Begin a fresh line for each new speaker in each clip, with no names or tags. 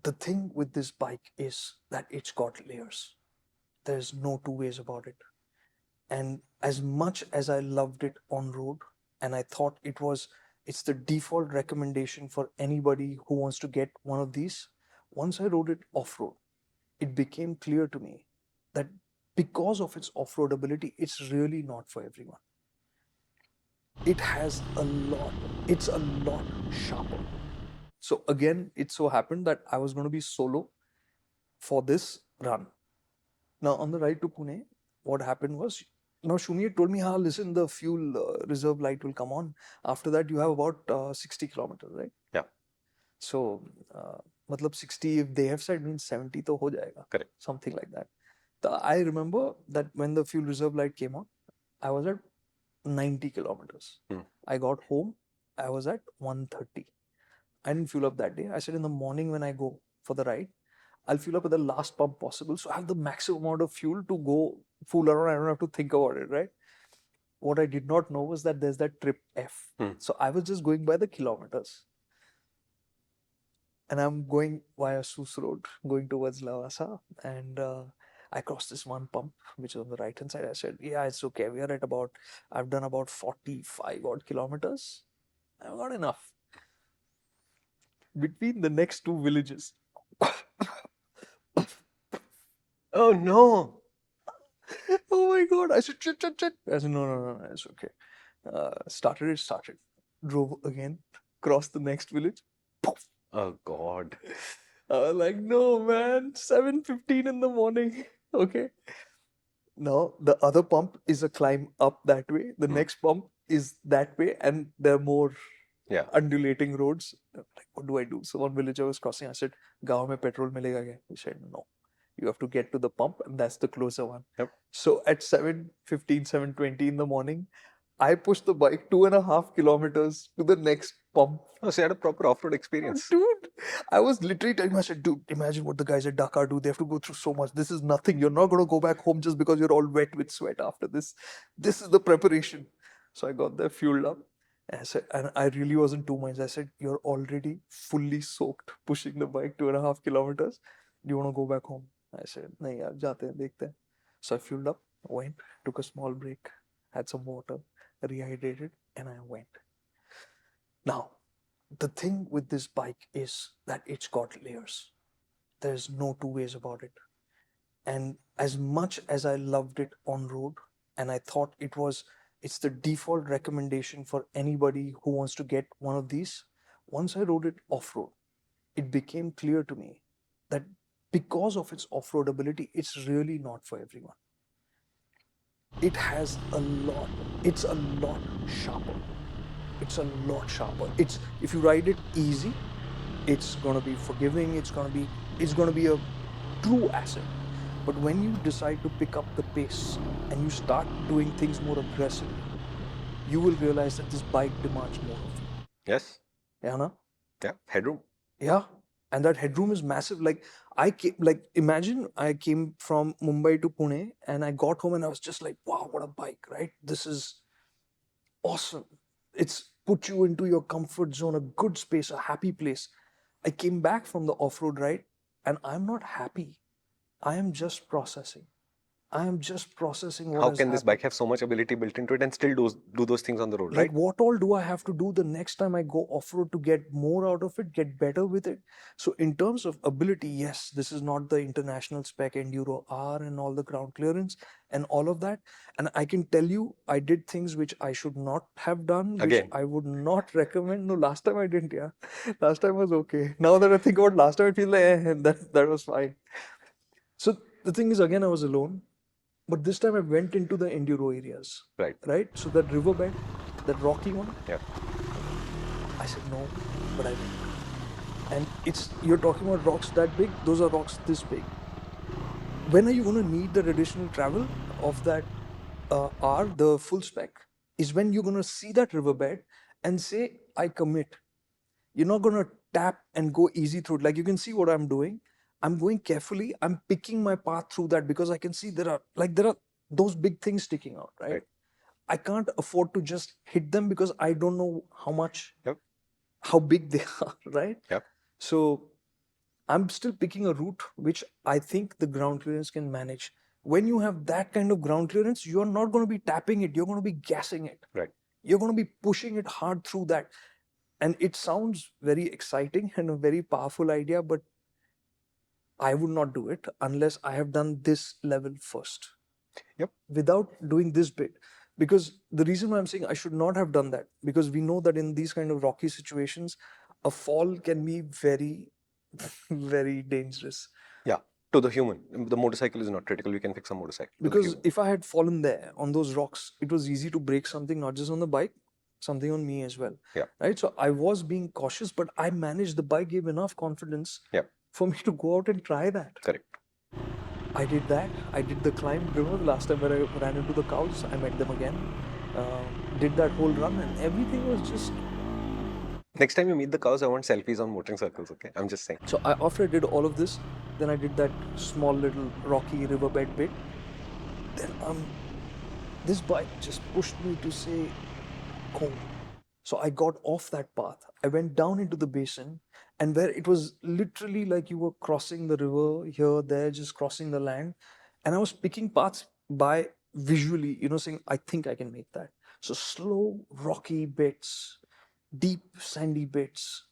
the thing with this bike is that it's got layers. There's no two ways about it. And as much as I loved it on road, and I thought it's the default recommendation for anybody who wants to get one of these, once I rode it off road, it became clear to me that because of its off road ability, it's really not for everyone. It has it's a lot sharper. So again, it so happened that I was going to be solo for this run. Now, on the ride to Pune, what happened was, now Shumi had told me, listen, the fuel reserve light will come on. After that, you have about 60 kilometers, right?
Yeah.
So, matlab 60, if they have said, means 70 to ho jayega.
Correct.
Something like that. I remember that when the fuel reserve light came on, I was at 90 kilometers. I got home, I was at 130. I didn't fuel up that day. I said in the morning when I go for the ride, I'll fuel up at the last pump possible. So I have the maximum amount of fuel to go fool around. I don't have to think about it, right? What I did not know was that there's that trip F. So I was just going by the kilometers. And I'm going via Sus Road, going towards Lavasa. And I crossed this one pump, which is on the right hand side. I said, yeah, it's okay. We are at I've done about 45 odd kilometers. I've got enough. Between the next two villages.
Oh no.
Oh my God. I said, shit. I said, no, it's okay. Started. Drove again, crossed the next village. Poof.
Oh God.
I was like, no, man, 7:15 in the morning. Okay. Now, the other pump is a climb up that way. The next pump is that way, and there are more undulating roads. Like, what do I do? So one village I was crossing, I said, "Gaon mein petrol milega kya?" He said, "No. You have to get to the pump, and that's the closer one."
Yep.
So at 7:15, 7:20 in the morning, I pushed the bike 2.5 kilometers to the next pump.
Oh, so you had a proper off-road experience.
Dude, I was literally telling myself, dude, imagine what the guys at Dakar do. They have to go through so much. This is nothing. You're not going to go back home just because you're all wet with sweat after this. This is the preparation. So I got there, fueled up. And I said, and I really was in two minds. I said, you're already fully soaked pushing the bike 2.5 kilometers. Do you want to go back home? I said, nahi yaar, jaate hain, dekhte hain. So I fueled up, went, took a small break, had some water, rehydrated, and I went. Now, the thing with this bike is that it's got layers. There's no two ways about it. And as much as I loved it on road, and I thought it's the default recommendation for anybody who wants to get one of these, once I rode it off road, it became clear to me that because of its off road ability, it's really not for everyone. It has it's a lot sharper. It's a lot sharper. If you ride it easy, it's gonna be forgiving. It's gonna be a true asset. But when you decide to pick up the pace and you start doing things more aggressively, you will realize that this bike demands more of you.
Yes.
Yeah, na?
Yeah. Headroom.
Yeah. And that headroom is massive. Imagine I came from Mumbai to Pune and I got home and I was just like, wow, what a bike, right? This is awesome. It's put you into your comfort zone, a good space, a happy place. I came back from the off-road ride and I'm not happy. I am just processing. I am just processing what
How
has
can this
happened.
bike have so much ability built into it and still do those things on the road,
Like,
right?
what all do I have to do the next time I go off-road to get more out of it, get better with it? So in terms of ability, yes, this is not the international spec Enduro R and all the ground clearance and all of that. And I can tell you, I did things which I should not have done, which
Again.
I would not recommend. No, last time I didn't, yeah. Last time was okay. Now that I think about last time, I feel like that was fine. So the thing is, again, I was alone. But this time I went into the Enduro areas.
Right.
Right? So that riverbed, that rocky one.
Yeah.
I said no, but I went. And you're talking about rocks that big, those are rocks this big. When are you going to need the additional travel of that R, the full spec? Is when you're going to see that riverbed and say, I commit. You're not going to tap and go easy through it. Like you can see what I'm doing. I'm going carefully. I'm picking my path through that because I can see there are those big things sticking out, right? I can't afford to just hit them because I don't know how big they are, right?
Yep.
So I'm still picking a route which I think the ground clearance can manage. When you have that kind of ground clearance, you're not going to be tapping it, you're going to be gassing it.
Right.
You're going to be pushing it hard through that. And it sounds very exciting and a very powerful idea, but I would not do it unless I have done this level first.
Yep.
Without doing this bit. Because the reason why I'm saying I should not have done that, because we know that in these kind of rocky situations, a fall can be very, very dangerous.
Yeah. To the human. The motorcycle is not critical. We can fix a motorcycle. to the
Because
human.
if I had fallen there on those rocks, it was easy to break something, not just on the bike, something on me as well.
Yeah.
Right? So I was being cautious, but I managed. The bike gave enough confidence
Yeah.
for me to go out and try that.
Correct.
I did that. I did the climb. Remember the last time when I ran into the cows, I met them again. Did that whole run, and everything was just.
Next time you meet the cows, I want selfies on motoring circles, okay? I'm just saying.
So after I did all of this, then I did that small little rocky riverbed bit. Then this bike just pushed me to say, go. So I got off that path. I went down into the basin, and where it was literally like you were crossing the river here, there, just crossing the land. And I was picking paths by visually, saying, I think I can make that. So slow, rocky bits, deep, sandy bits,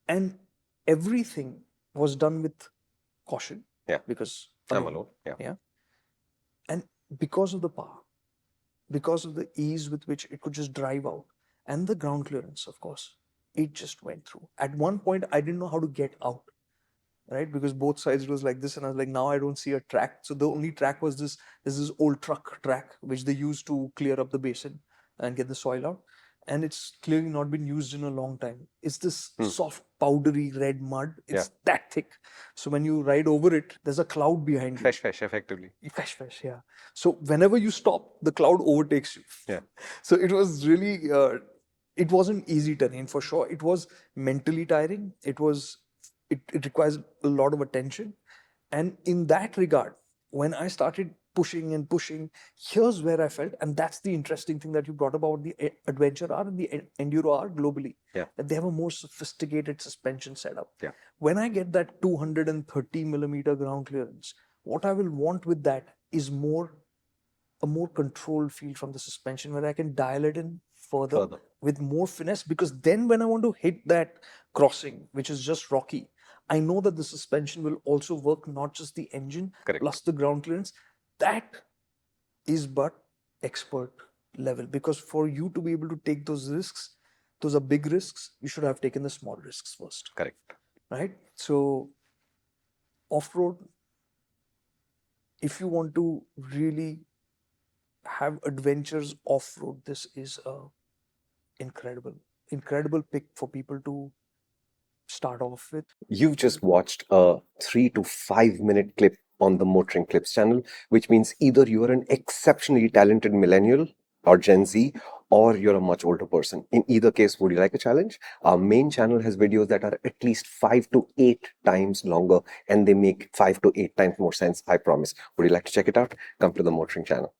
and everything was done with caution.
Yeah.
Because
I'm alone. Yeah.
Yeah. And because of the power, because of the ease with which it could just drive out, and the ground clearance, of course, it just went through. At one point, I didn't know how to get out, right? Because both sides it was like this, and I was like, now I don't see a track. So the only track was this old truck track, which they used to clear up the basin and get the soil out. And it's clearly not been used in a long time. It's this soft, powdery red mud. It's that thick. So when you ride over it, there's a cloud behind you.
Fresh, effectively.
Fresh, yeah. So whenever you stop, the cloud overtakes you.
Yeah.
So it was really, it wasn't easy terrain for sure. It was mentally tiring. It requires a lot of attention. And in that regard, when I started pushing and pushing, here's where I felt, and that's the interesting thing that you brought about the Adventure R and the Enduro R globally, that they have a more sophisticated suspension setup.
Yeah.
When I get that 230 millimeter ground clearance, what I will want with that is a more controlled feel from the suspension, where I can dial it in further with more finesse, because then when I want to hit that crossing, which is just rocky, I know that the suspension will also work, not just the engine, plus the ground clearance. That is but expert level, because for you to be able to take those risks, those are big risks, you should have taken the small risks first.
Correct.
Right? So off-road, if you want to really have adventures off-road, this is a incredible pick for people to start off with.
You've just watched a 3 to 5 minute clip on the MotorInc Clips channel, which means either you are an exceptionally talented millennial or Gen Z, or you're a much older person. In either case, would you like a challenge? Our main channel has videos that are at least 5 to 8 times longer, and they make 5 to 8 times more sense, I promise. Would you like to check it out? Come to the MotorInc channel.